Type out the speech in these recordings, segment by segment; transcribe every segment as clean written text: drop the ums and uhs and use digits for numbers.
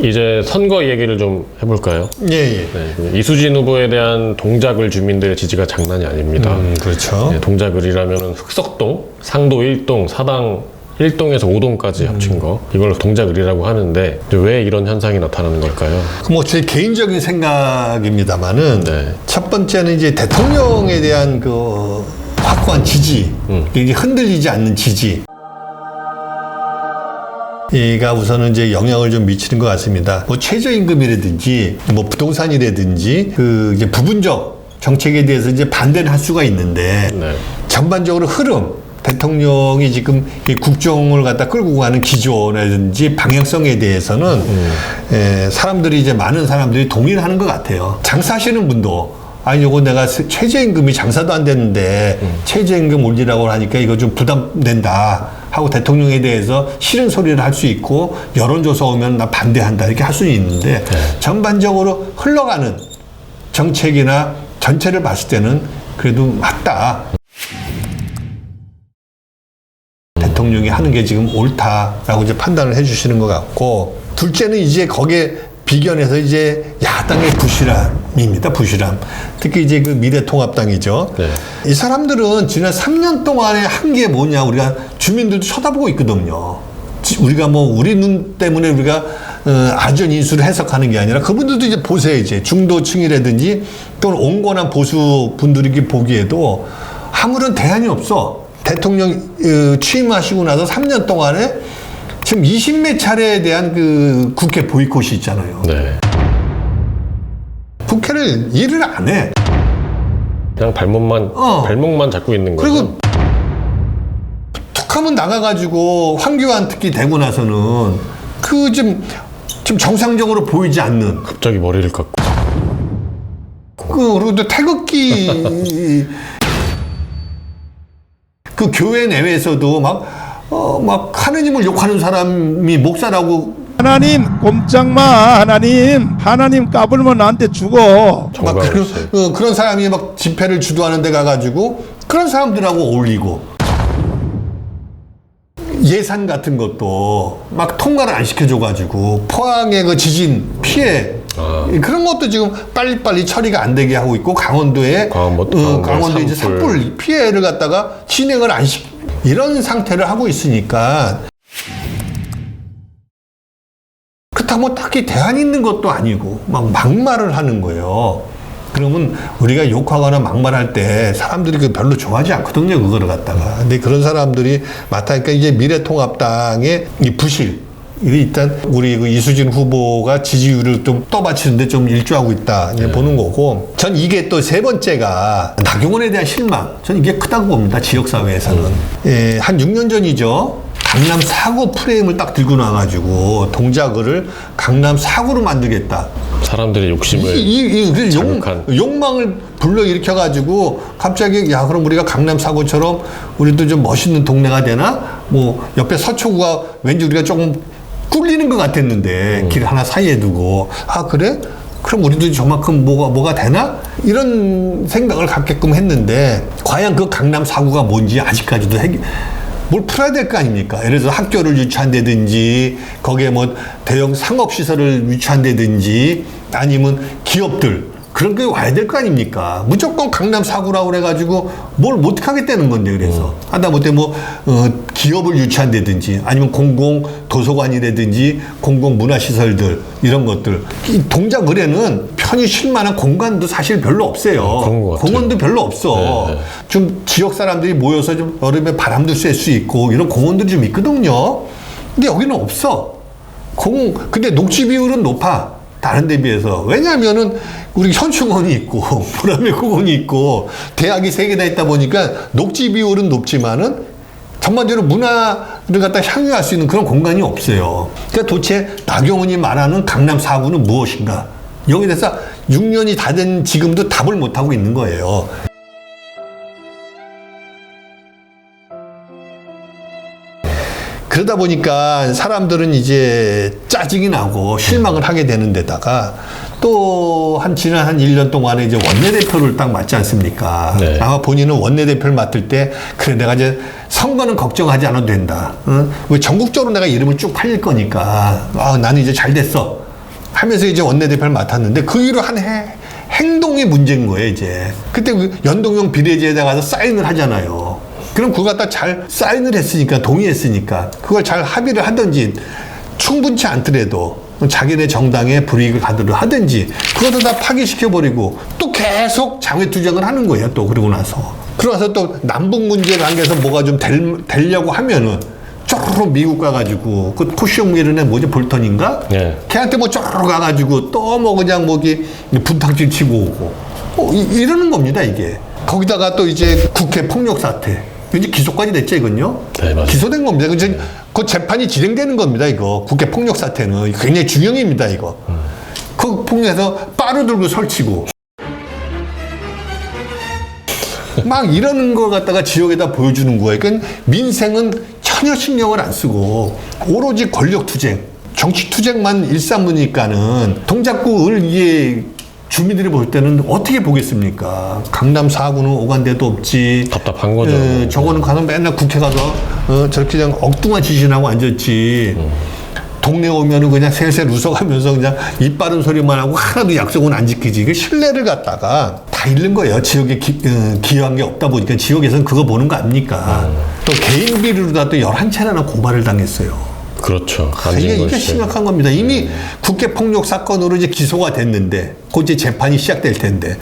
이제 선거 얘기를 좀 해볼까요? 예. 네, 이수진 후보에 대한 동작을 주민들의 지지가 장난이 아닙니다. 그렇죠. 네, 동작을이라면 흑석동, 상도 1동, 사당 1동에서 5동까지 합친 거, 이걸 동작을이라고 하는데 왜 이런 현상이 나타나는 걸까요? 뭐 제 개인적인 생각입니다만은 네. 첫 번째는 이제 대통령에 대한 그 확고한 지지, 이게 흔들리지 않는 지지. 이가 우선은 이제 영향을 좀 미치는 것 같습니다. 뭐 최저임금이라든지 뭐 부동산이라든지 그 이제 부분적 정책에 대해서 이제 반대는 할 수가 있는데 네. 전반적으로 흐름, 대통령이 지금 이 국정을 갖다 끌고 가는 기조라든지 방향성에 대해서는 사람들이 이제 많은 사람들이 동의를 하는 것 같아요. 장사하시는 분도 아니 요거 내가 최저임금이 장사도 안 되는데 최저임금 올리라고 하니까 이거 좀 부담된다 하고 대통령에 대해서 싫은 소리를 할 수 있고 여론조사 오면 나 반대한다 이렇게 할 수는 있는데 전반적으로 흘러가는 정책이나 전체를 봤을 때는 그래도 맞다. 대통령이 하는 게 지금 옳다라고 이제 판단을 해주시는 것 같고, 둘째는 이제 거기에 비견해서 이제 야당의 부실함입니다. 부실함. 특히 이제 그 미래통합당이죠. 네. 이 사람들은 지난 3년 동안에 한 게 뭐냐, 우리가 주민들도 쳐다보고 있거든요. 우리가 뭐 우리 눈 때문에 우리가 아전인수를 해석하는 게 아니라 그분들도 이제 보세요. 이제 중도층이라든지 또는 온건한 보수 분들이 보기에도 아무런 대안이 없어. 대통령 취임하시고 나서 3년 동안에 지금 20몇 차례에 대한 그 국회 보이콧이 있잖아요. 네. 국회를 일을 안 해. 그냥 발목만 잡고 있는 거죠. 그리고 툭 하면 나가가지고 황교안 특히 되고 나서는 그 좀 정상적으로 보이지 않는. 갑자기 머리를 깎고. 그리고 또 태극기 그 교회 내외에서도 막 하느님을 욕하는 사람이 목사라고 하나님 꼼짝마 하나님 까불면 나한테 죽어. 막 그런 사람이 막 집회를 주도하는 데 가가지고 그런 사람들하고 어울리고 예산 같은 것도 막 통과를 안 시켜줘가지고 포항의 그 지진 피해 그런 것도 지금 빨리빨리 처리가 안 되게 하고 있고 강원도에 강원도 이제 산불 피해를 갖다가 진행을 안 시키 이런 상태를 하고 있으니까 그렇다고 뭐 딱히 대안 있는 것도 아니고 막 막말을 하는 거예요. 그러면 우리가 욕하거나 막말할 때 사람들이 그 별로 좋아하지 않거든요. 그거를 갖다가. 근데 그런 사람들이 맡아니까 이제 미래통합당의 이 부실. 일단 우리 그 이수진 후보가 지지율을 좀 떠받치는데 좀 일조하고 있다 보는 거고, 전 이게 또 세 번째가 나경원에 대한 실망. 전 이게 크다고 봅니다. 지역사회에서는. 한 6년 전이죠. 강남 4구 프레임을 딱 들고 나와가지고 동작을 강남 4구로 만들겠다. 사람들의 욕심을 욕망을 불러일으켜가지고 갑자기 야 그럼 우리가 강남 4구처럼 우리도 좀 멋있는 동네가 되나? 뭐 옆에 서초구가 왠지 우리가 조금 꿀리는 것 같았는데 길 하나 사이에 두고 아 그래? 그럼 우리도 저만큼 뭐가 되나? 이런 생각을 갖게끔 했는데 과연 그 강남 4구가 뭔지 아직까지도 뭘 풀어야 될 거 아닙니까? 예를 들어서 학교를 유치한다든지 거기에 뭐 대형 상업시설을 유치한다든지 아니면 기업들 그런 게 와야 될 거 아닙니까? 무조건 강남 4구라고 그래가지고 뭘 못 하겠다는 건데 그래서 하다못해 뭐 기업을 유치한다든지 아니면 공공 도서관이라든지 공공 문화시설들 이런 것들 이 동작 의뢰는 편히 쉴 만한 공간도 사실 별로 없어요. 공원도 별로 없어. 네. 좀 지역 사람들이 모여서 좀 여름에 바람도 쐴 수 있고 이런 공원들이 좀 있거든요. 근데 여기는 없어. 근데 녹지 비율은 높아. 다른 데 비해서. 왜냐하면은 우리 현충원이 있고 보라매공원이 있고 대학이 3개나 있다 보니까 녹지 비율은 높지만은 전반적으로 문화를 갖다 향유할 수 있는 그런 공간이 없어요. 그러니까 도대체 나경원이 말하는 강남 4구는 무엇인가? 여기에 대해서 6년이 다 된 지금도 답을 못하고 있는 거예요. 그러다 보니까 사람들은 이제 짜증이 나고 실망을 하게 되는 데다가 또 지난 한 1년 동안에 이제 원내대표를 딱 맡지 않습니까? 네. 아마 본인은 원내대표를 맡을 때 그래 내가 이제 선거는 걱정하지 않아도 된다. 왜 전국적으로 내가 이름을 쭉 팔릴 거니까 나는 이제 잘 됐어 하면서 이제 원내대표를 맡았는데 그 이후로 한 행동이 문제인 거예요 이제. 그때 그 연동형 비례제에다 가서 사인을 하잖아요. 그럼 그거 갖다 잘 사인을 했으니까 동의했으니까 그걸 잘 합의를 하든지 충분치 않더라도 자기네 정당에 불이익을 가도록 하든지 그것도 다 파기시켜버리고 또 계속 장외투쟁을 하는 거예요. 또 그러고 나서 또 남북 문제 관계에서 뭐가 좀 되려고 하면은 쪼르륵 미국 가가지고 그 코시용 이런 애 뭐지 볼턴인가? 네. 걔한테 뭐 쪼르륵 가가지고 또 뭐 그냥 뭐기 분탕질 치고 오고 이러는 겁니다 이게. 거기다가 또 이제 국회 폭력 사태 이제 기소까지 됐죠 이건요? 네, 맞아요. 기소된 겁니다. 그 재판이 진행되는 겁니다 이거. 국회 폭력 사태는 굉장히 중형입니다 이거. 그 폭력에서 빠루 들고 설치고 막 이러는 걸 갖다가 지역에다 보여주는 거예요. 그러니까 민생은 전혀 신경을 안 쓰고 오로지 권력 투쟁, 정치 투쟁만 일삼으니까는 동작구을 이게 주민들이 볼 때는 어떻게 보겠습니까? 강남 4구는 오간 데도 없지. 답답한 거죠. 저거는 가서 맨날 국회 가서 저렇게 그냥 엉뚱한 지진하고 앉았지. 동네 오면은 그냥 셀셀 웃어가면서 그냥 입 바른 소리만 하고 하나도 약속은 안 지키지. 그 신뢰를 갖다가 다 잃는 거예요. 지역에 기여한 게 없다 보니까 지역에서는 그거 보는 거 아닙니까? 또 개인 비리로다 또 11차례나 고발을 당했어요. 그렇죠. 이게 심각한 겁니다. 이미 국회 폭력 사건으로 이제 기소가 됐는데, 곧 이제 재판이 시작될 텐데,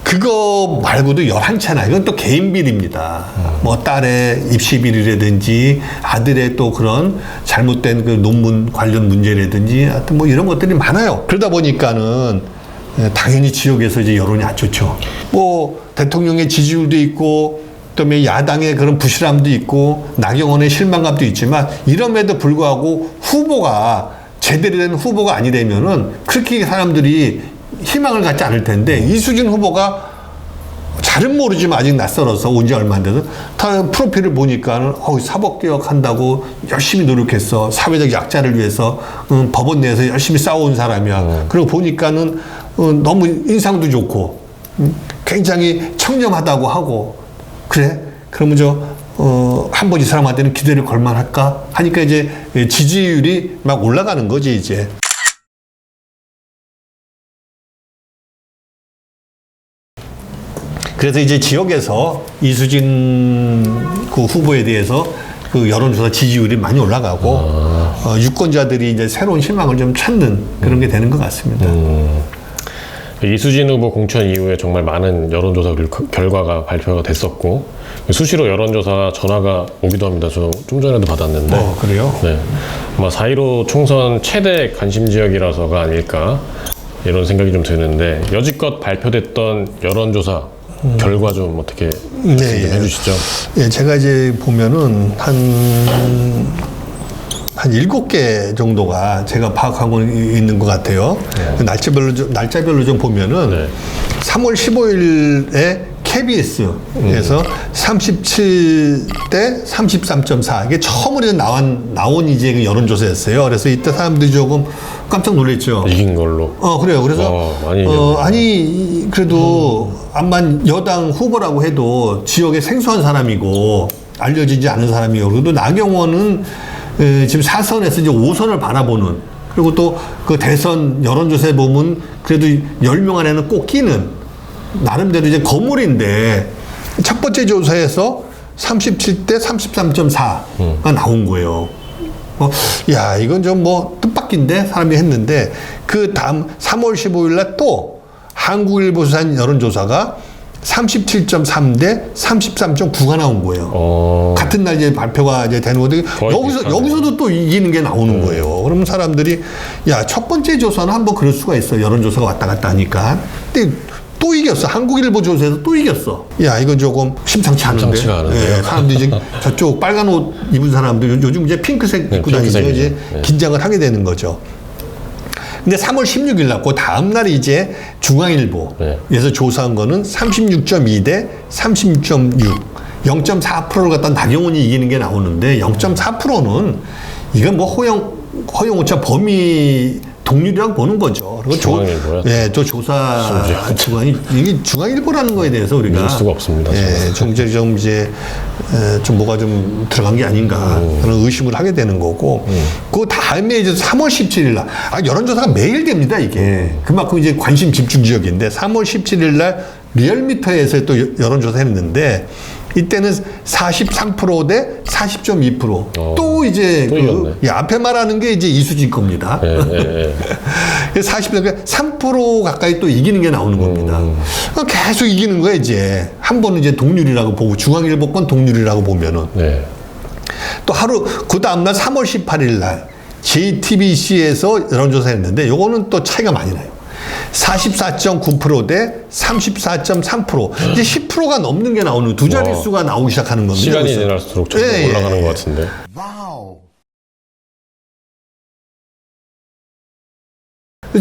그거 말고도 11차나, 이건 또 개인 비리입니다. 뭐 딸의 입시 비리라든지, 아들의 또 그런 잘못된 그 논문 관련 문제라든지, 하여튼 뭐 이런 것들이 많아요. 그러다 보니까는, 당연히 지역에서 이제 여론이 안 좋죠. 뭐, 대통령의 지지율도 있고, 그다음에 야당의 그런 부실함도 있고 나경원의 실망감도 있지만 이럼에도 불구하고 후보가 제대로 된 후보가 아니되면은 그렇게 사람들이 희망을 갖지 않을 텐데 이수진 후보가 잘은 모르지만 아직 낯설어서 온 지 얼마 안 돼서 다 프로필을 보니까는 사법개혁한다고 열심히 노력했어. 사회적 약자를 위해서 법원 내에서 열심히 싸워온 사람이야. 그리고 보니까는 너무 인상도 좋고 굉장히 청렴하다고 하고 그래? 그러면 한번 이 사람한테는 기대를 걸만할까? 하니까 이제 지지율이 막 올라가는 거지, 이제. 그래서 이제 지역에서 이수진 그 후보에 대해서 그 여론조사 지지율이 많이 올라가고, 유권자들이 이제 새로운 희망을 좀 찾는 그런 게 되는 것 같습니다. 이수진 후보 공천 이후에 정말 많은 여론조사 결과가 발표가 됐었고 수시로 여론조사 전화가 오기도 합니다. 저 좀 전에도 받았는데. 그래요? 네, 아마 4.15 총선 최대 관심 지역이라서가 아닐까 이런 생각이 좀 드는데 여지껏 발표됐던 여론조사 결과 좀 어떻게 해주시죠? 예, 제가 이제 보면은 한 7개 정도가 제가 파악하고 있는 것 같아요. 네. 날짜별로 좀 보면은 3월 15일에 KBS에서 37대 33.4 이게 처음으로 나온 이제 그 여론조사였어요. 그래서 이때 사람들이 조금 깜짝 놀랐죠. 이긴 걸로. 그래요. 그래서 많이 아니 그래도 암만 여당 후보라고 해도 지역에 생소한 사람이고 알려지지 않은 사람이고 그래도 나경원은 지금 4선에서 이제 5선을 바라보는 그리고 또 그 대선 여론조사에 보면 그래도 10명 안에는 꼭 끼는 나름대로 이제 거물인데 첫 번째 조사에서 37대 33.4가 나온 거예요. 야, 이건 좀 뭐 뜻밖인데 사람이 했는데 그 다음 3월 15일 날 또 한국일보수산 여론조사가 37.3대 33.9가 나온 거예요. 같은 날 이제 발표가 이제 되는 건데 여기서도 또 이기는 게 나오는 거예요. 그러면 사람들이 야, 첫 번째 조사는 한번 그럴 수가 있어. 여론조사가 왔다 갔다 하니까. 근데 또 이겼어. 한국일보 조사에서 또 이겼어. 야, 이건 조금 심상치 않은데. 예, 사람들이 지금 저쪽 빨간 옷 입은 사람들 요즘 이제 핑크색 입고 다니죠. 이제 긴장을 하게 되는 거죠. 근데 3월 16일 날, 그 다음날이 이제 중앙일보에서 조사한 거는 36.2 대 36.6. 0.4%를 갖다 나경원이 이기는 게 나오는데 0.4%는 이건 뭐 허용오차 범위 동률이라고 보는 거죠. 그리고 중앙일보요? 예, 또 조사 이게 중앙일보라는 거에 대해서 우리가 믿을 수가 없습니다. 예, 좀 이제 좀 뭐가 좀 들어간 게 아닌가 그런 의심을 하게 되는 거고 그 다음에 이제 3월 17일 날 여론조사가 매일 됩니다 이게 그만큼 이제 관심 집중 지역인데 3월 17일 날 리얼미터에서 또 여론조사 했는데 이때는 43% 대 40.2%. 또 이제 앞에 말하는 게 이제 이수진 겁니다. 3% 가까이 또 이기는 게 나오는 겁니다. 계속 이기는 거야 이제. 한 번은 이제 동률이라고 보고 중앙일보 건 동률이라고 보면은. 네. 또 하루 그 다음날 3월 18일 날 JTBC에서 여론조사했는데 요거는 또 차이가 많이 나요. 44.9% 대 34.3%. 이제 10%가 넘는 게 나오는 두 자릿수가 나오기 시작하는 겁니다. 시간이 지날수록 좀 올라가는 것 같은데.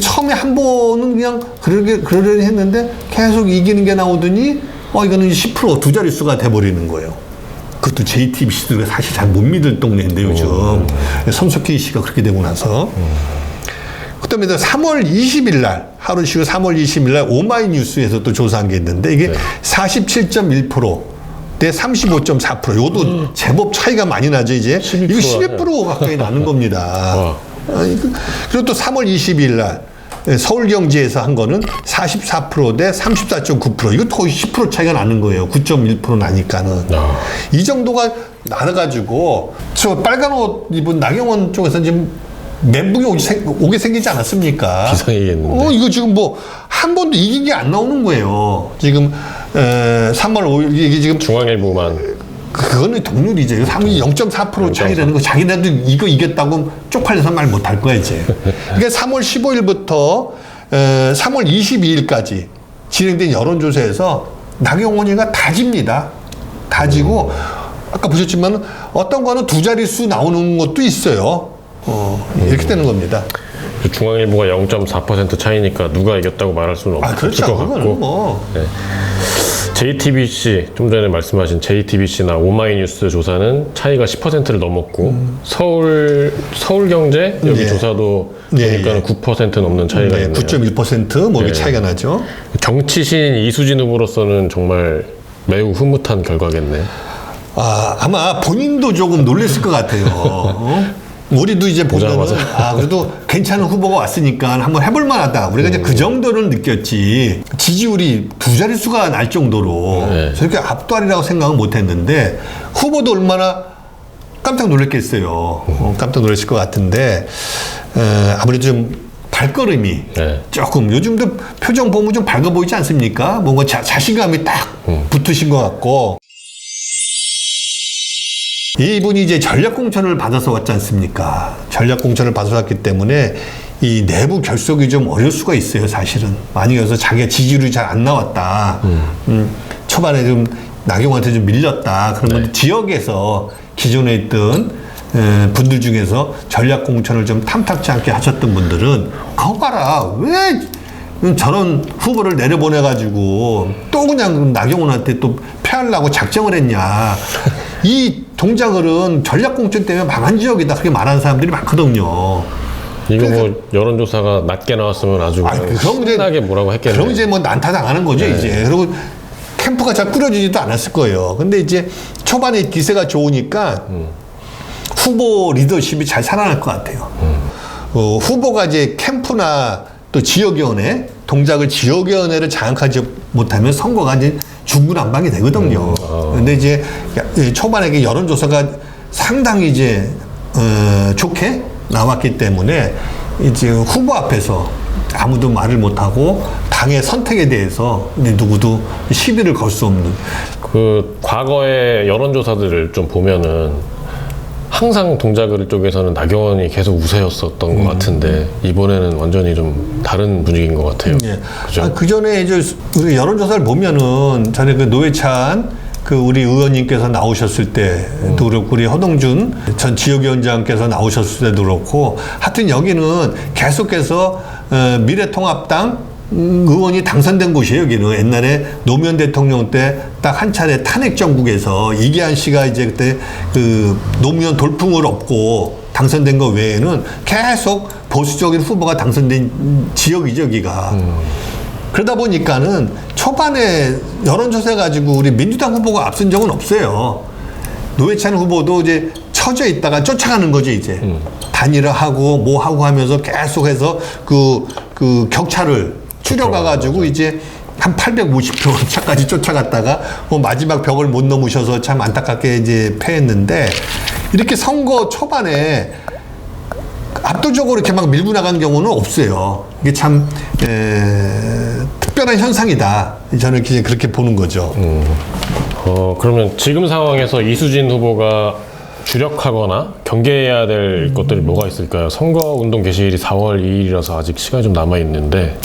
처음에 한 번은 그냥 그러려니 했는데 계속 이기는 게 나오더니 이거는 10% 두 자릿수가 돼버리는 거예요. 그것도 JTBC도 사실 잘 못 믿을 동네인데 요즘. 손석희 씨가 그렇게 되고 나서. 그다음에 3월 20일 날 하루 쉬고 3월 20일 날 오마이뉴스에서 또 조사한 게 있는데 이게 47.1% 대 35.4%. 이것도 제법 차이가 많이 나죠 이제. 이거 11% 가까이 나는 겁니다. 그리고 또 3월 22일 날 서울경제에서 한 거는 44% 대 34.9%. 이거 거의 10% 차이가 나는 거예요. 9.1% 나니까는. 이 정도가 나눠가지고 저 빨간 옷 입은 나경원 쪽에서 지금 멘붕이 오게 생기지 않았습니까? 비상이겠는데. 이거 지금 뭐 한 번도 이긴 게 안 나오는 거예요. 지금 3월 5일 이게 지금 중앙일보만. 그거는 동률이죠. 0.4% 차이라는 거 자기네도 이거 이겼다고 쪽팔려서 말 못할 거야 이제. 그러니까 3월 15일부터 3월 22일까지 진행된 여론조사에서 나경원이가 다 집니다. 다 지고 아까 보셨지만 어떤 거는 두 자릿수 나오는 것도 있어요. 이렇게 되는 겁니다. 중앙일보가 0.4% 차이니까 누가 이겼다고 말할 수는 없을 그렇죠. 것 같고. 뭐. 네. JTBC 좀 전에 말씀하신 JTBC나 오마이뉴스 조사는 차이가 10%를 넘었고 서울경제 여기 조사도 보니까는 9% 넘는 차이가 있네요. 9.1% 뭐 이렇게 차이가 나죠. 정치신 이수진 후보로서는 정말 매우 흐뭇한 결과겠네. 아마 본인도 조금 놀랬을 것 같아요. 우리도 이제 보면은 그래도 괜찮은 후보가 왔으니까 한번 해볼 만하다. 우리가 이제 그 정도를 느꼈지. 지지율이 두 자릿수가 날 정도로 저렇게 압도하리라고 생각은 못했는데 후보도 얼마나 깜짝 놀랐겠어요. 깜짝 놀랐을 것 같은데 아무래도 좀 발걸음이 조금 요즘도 표정 보면 좀 밝아 보이지 않습니까? 뭔가 자신감이 딱 붙으신 것 같고. 이분이 이제 전략공천을 받아서 왔지 않습니까? 전략공천을 받아서 왔기 때문에 이 내부 결속이 좀 어려울 수가 있어요, 사실은. 만약에 여기서 자기가 지지율이 잘 안 나왔다. 초반에 좀 나경원한테 좀 밀렸다. 그러면 지역에서 기존에 있던 분들 중에서 전략공천을 좀 탐탁지 않게 하셨던 분들은 그거 봐라. 왜 저런 후보를 내려보내가지고 또 그냥 나경원한테 또 패하려고 작정을 했냐. 이 동작을은 전략공천 때문에 망한 지역이다. 그렇게 말하는 사람들이 많거든요. 이거 뭐 여론조사가 낮게 나왔으면 아주 신나게 뭐라고 했겠네. 그럼 이제 뭐 난타 당하는 거죠 이제. 그리고 캠프가 잘 꾸려지지도 않았을 거예요. 근데 이제 초반에 기세가 좋으니까 후보 리더십이 잘 살아날 것 같아요. 후보가 이제 캠프나 또 지역위원회 동작을 지역위원회를 장악하지 못하면 선거가 이제 중구난방이 되거든요. 근데 이제 초반에 여론조사가 상당히 이제 좋게 나왔기 때문에 이제 후보 앞에서 아무도 말을 못하고 당의 선택에 대해서 누구도 시비를 걸 수 없는. 그 과거의 여론조사들을 좀 보면은 항상 동작을 쪽에서는 나경원이 계속 우세였었던 것 같은데 이번에는 완전히 좀 다른 분위기인 것 같아요. 그죠? 그 전에 이제 우리 여론조사를 보면은 전에 그 노회찬 그 우리 의원님께서 나오셨을 때도 그렇고 우리 허동준 전 지역위원장께서 나오셨을 때도 그렇고 하여튼 여기는 계속해서 미래통합당 의원이 당선된 곳이에요. 여기는 옛날에 노무현 대통령 때 딱 한 차례 탄핵 정국에서 이계한 씨가 이제 그때 그 노무현 돌풍을 업고 당선된 거 외에는 계속 보수적인 후보가 당선된 지역이죠, 여기가. 그러다 보니까는 초반에 여론조사 가지고 우리 민주당 후보가 앞선 적은 없어요. 노회찬 후보도 이제 처져 있다가 쫓아가는 거죠, 이제. 단일화하고 뭐 하고 하면서 계속해서 그 격차를 줄여가가지고 이제 한 850표 차까지 쫓아갔다가 뭐 마지막 벽을 못 넘으셔서 참 안타깝게 이제 패했는데, 이렇게 선거 초반에 압도적으로 이렇게 막 밀고 나간 경우는 없어요. 이게 참 특별한 현상이다. 저는 이제 그렇게 보는 거죠. 그러면 지금 상황에서 이수진 후보가 주력하거나 경계해야 될 것들이 뭐가 있을까요? 선거운동 개시일이 4월 2일이라서 아직 시간이 좀 남아있는데.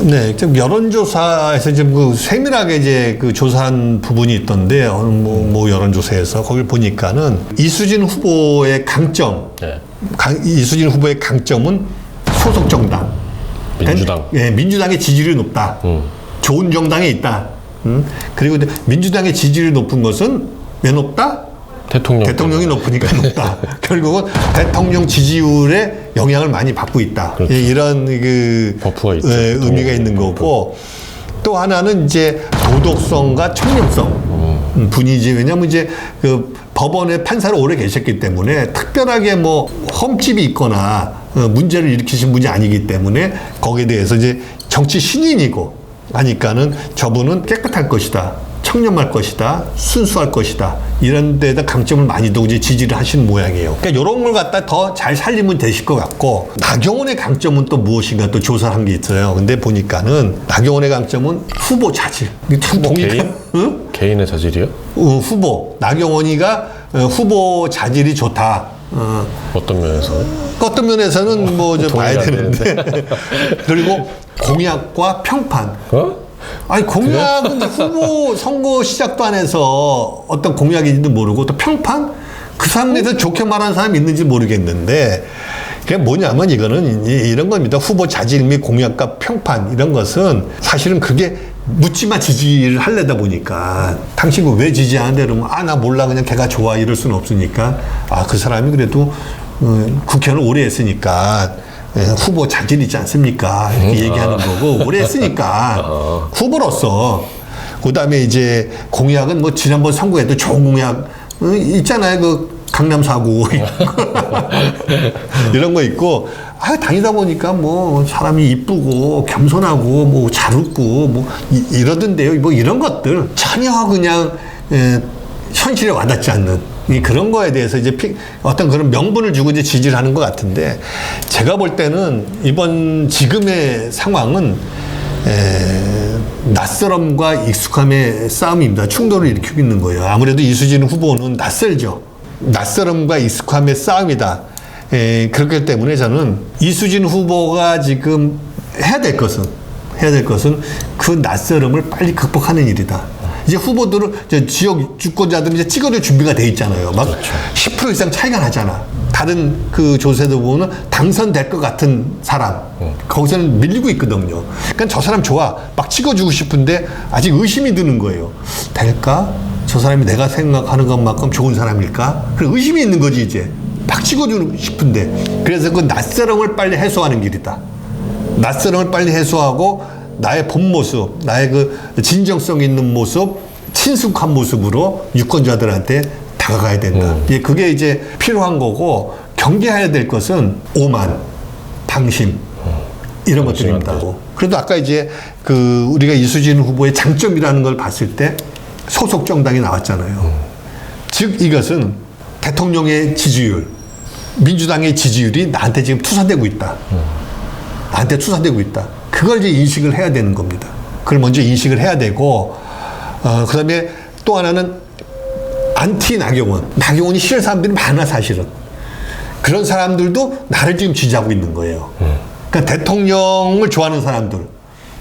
네, 좀 여론조사에서 좀 그 세밀하게 이제 그 조사한 부분이 있던데, 뭐 여론조사에서 거길 보니까는 이수진 후보의 강점, 네. 이수진 후보의 강점은 소속 정당. 민주당. 예, 민주당의 지지율이 높다. 좋은 정당에 있다. 그리고 민주당의 지지율이 높은 것은 왜 높다? 대통령이 높으니까 높다. 결국은 대통령 지지율에 영향을 많이 받고 있다. 그렇죠. 이런 그 버프가 있죠. 의미가 있는 거고, 또 하나는 이제 도덕성과 청렴성 분이지. 왜냐하면 이제 그 법원의 판사로 오래 계셨기 때문에 특별하게 뭐 험집이 있거나 문제를 일으키신 분이 아니기 때문에 거기에 대해서 이제 정치 신인이고 하니까는 저분은 깨끗할 것이다. 청렴할 것이다, 순수할 것이다, 이런 데다 강점을 많이 두고 이제 지지를 하시는 모양이에요. 그러니까 이런 걸 갖다 더 잘 살리면 되실 것 같고, 나경원의 강점은 또 무엇인가 또 조사를 한 게 있어요. 근데 보니까는 나경원의 강점은 후보 자질. 참 개인? 응? 개인의 자질이요? 후보. 나경원이가 후보 자질이 좋다. 어떤 면에서? 어떤 면에서는 뭐 좀 봐야 되는데. 그리고 공약과 평판. 아니, 공약은 후보 선거 시작도 안 해서 어떤 공약인지도 모르고, 또 평판? 그 사람에서 좋게 말하는 사람이 있는지 모르겠는데, 그게 뭐냐면 이거는 이런 겁니다. 후보 자질 및 공약과 평판, 이런 것은 사실은 그게 묻지마 지지를 하려다 보니까, 당신 왜 지지하는데? 그러면 나 몰라, 그냥 걔가 좋아, 이럴 수는 없으니까, 그 사람이 그래도 국회의원을 오래 했으니까 후보 자질이지 않습니까? 이렇게 얘기하는 거고, 오래 했으니까 후보로서. 그 다음에 이제 공약은 뭐 지난번 선거에도 좋은 공약 있잖아요. 그 강남 4구 이런 거 있고, 다니다 보니까 뭐 사람이 이쁘고 겸손하고 뭐 잘 웃고 뭐 이러던데요. 뭐 이런 것들 전혀 그냥 현실에 와닿지 않는 그런 거에 대해서 이제 어떤 그런 명분을 주고 이제 지지를 하는 것 같은데, 제가 볼 때는 지금의 상황은 낯설음과 익숙함의 싸움입니다. 충돌을 일으키고 있는 거예요. 아무래도 이수진 후보는 낯설죠. 낯설음과 익숙함의 싸움이다. 그렇기 때문에 저는 이수진 후보가 지금 해야 될 것은 그 낯설음을 빨리 극복하는 일이다. 이제 후보들은 지역 주권자들은 이제 찍어낼 준비가 돼 있잖아요. 막 그렇죠. 10% 이상 차이가 나잖아. 다른 그 조세도 보면 당선될 것 같은 사람, 거기서는 밀리고 있거든요. 그러니까 저 사람 좋아, 막 찍어주고 싶은데 아직 의심이 드는 거예요. 될까? 저 사람이 내가 생각하는 것만큼 좋은 사람일까? 그래, 의심이 있는 거지. 이제 막 찍어주고 싶은데. 그래서 그 낯설음을 빨리 해소하는 길이다. 낯설음을 빨리 해소하고 나의 본 모습, 나의 그 진정성 있는 모습, 친숙한 모습으로 유권자들한테 다가가야 된다. 그게 이제 필요한 거고, 경계해야 될 것은 오만, 방심, 이런 것들입니다. 그래도 아까 이제 그 우리가 이수진 후보의 장점이라는 걸 봤을 때 소속 정당이 나왔잖아요. 즉 이것은 대통령의 지지율, 민주당의 지지율이 나한테 지금 투사되고 있다. 나한테 투사되고 있다. 그걸 이제 인식을 해야 되는 겁니다. 그걸 먼저 인식을 해야 되고, 그 다음에 또 하나는 안티 나경원. 나경원이 싫은 사람들이 많아, 사실은. 그런 사람들도 나를 지금 지지하고 있는 거예요. 그러니까 대통령을 좋아하는 사람들,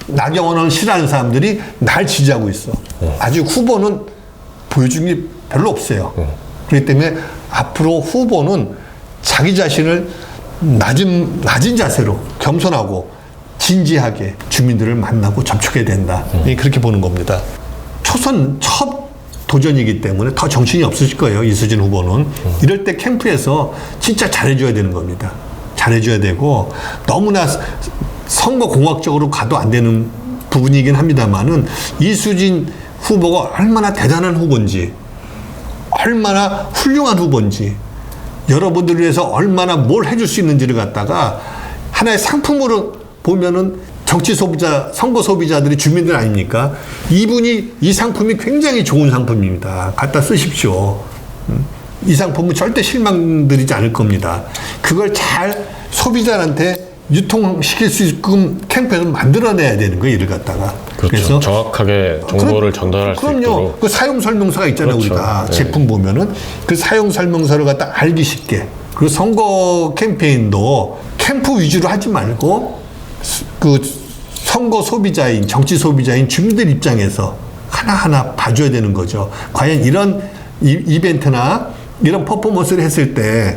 나경원을 싫어하는 사람들이 날 지지하고 있어. 아직 후보는 보여준 게 별로 없어요. 그렇기 때문에 앞으로 후보는 자기 자신을 낮은 자세로 겸손하고 진지하게 주민들을 만나고 접촉해야 된다. 그렇게 보는 겁니다. 초선 첫 도전이기 때문에 더 정신이 없으실 거예요. 이수진 후보는. 이럴 때 캠프에서 진짜 잘해줘야 되는 겁니다. 잘해줘야 되고 너무나 선거 공학적으로 가도 안 되는 부분이긴 합니다만은 이수진 후보가 얼마나 대단한 후보인지 얼마나 훌륭한 후보인지 여러분들을 위해서 얼마나 뭘 해줄 수 있는지를 갖다가 하나의 상품으로 보면은 정치 소비자, 선거 소비자들이 주민들 아닙니까? 이 상품이 굉장히 좋은 상품입니다. 갖다 쓰십시오. 이 상품은 절대 실망드리지 않을 겁니다. 그걸 잘 소비자한테 유통시킬 수 있게끔 캠페인을 만들어내야 되는 거예요, 이를 갖다가. 그렇죠. 그래서 정확하게 정보를 전달할 수 있도록. 그럼요. 그 사용 설명서가 있잖아요, 그렇죠. 우리가. 네. 제품 보면은 그 사용 설명서를 갖다 알기 쉽게. 그리고 선거 캠페인도 캠프 위주로 하지 말고 그 선거 소비자인, 정치 소비자인 주민들 입장에서 하나하나 봐줘야 되는 거죠. 과연 이런 이벤트나 이런 퍼포먼스를 했을 때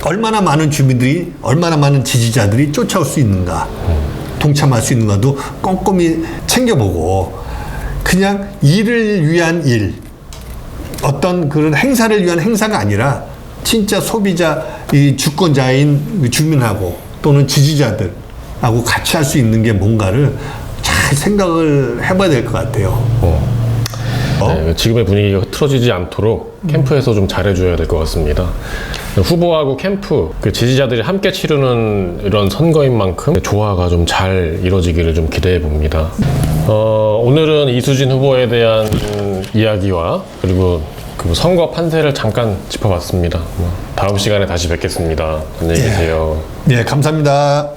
얼마나 많은 주민들이, 얼마나 많은 지지자들이 쫓아올 수 있는가, 동참할 수 있는가도 꼼꼼히 챙겨보고, 그냥 일을 위한 일, 어떤 그런 행사를 위한 행사가 아니라 진짜 소비자, 이 주권자인 주민하고 또는 지지자들하고 같이 할 수 있는 게 뭔가를 잘 생각을 해봐야 될 것 같아요. 네, 지금의 분위기가 흐트러지지 않도록 캠프에서 좀 잘해줘야 될 것 같습니다. 후보하고 캠프, 그 지지자들이 함께 치르는 이런 선거인 만큼 조화가 좀 잘 이루어지기를 좀 기대해 봅니다. 오늘은 이수진 후보에 대한 이야기와 그리고 그 선거 판세를 잠깐 짚어봤습니다. 다음 시간에 다시 뵙겠습니다. 안녕히 계세요. 네, 감사합니다.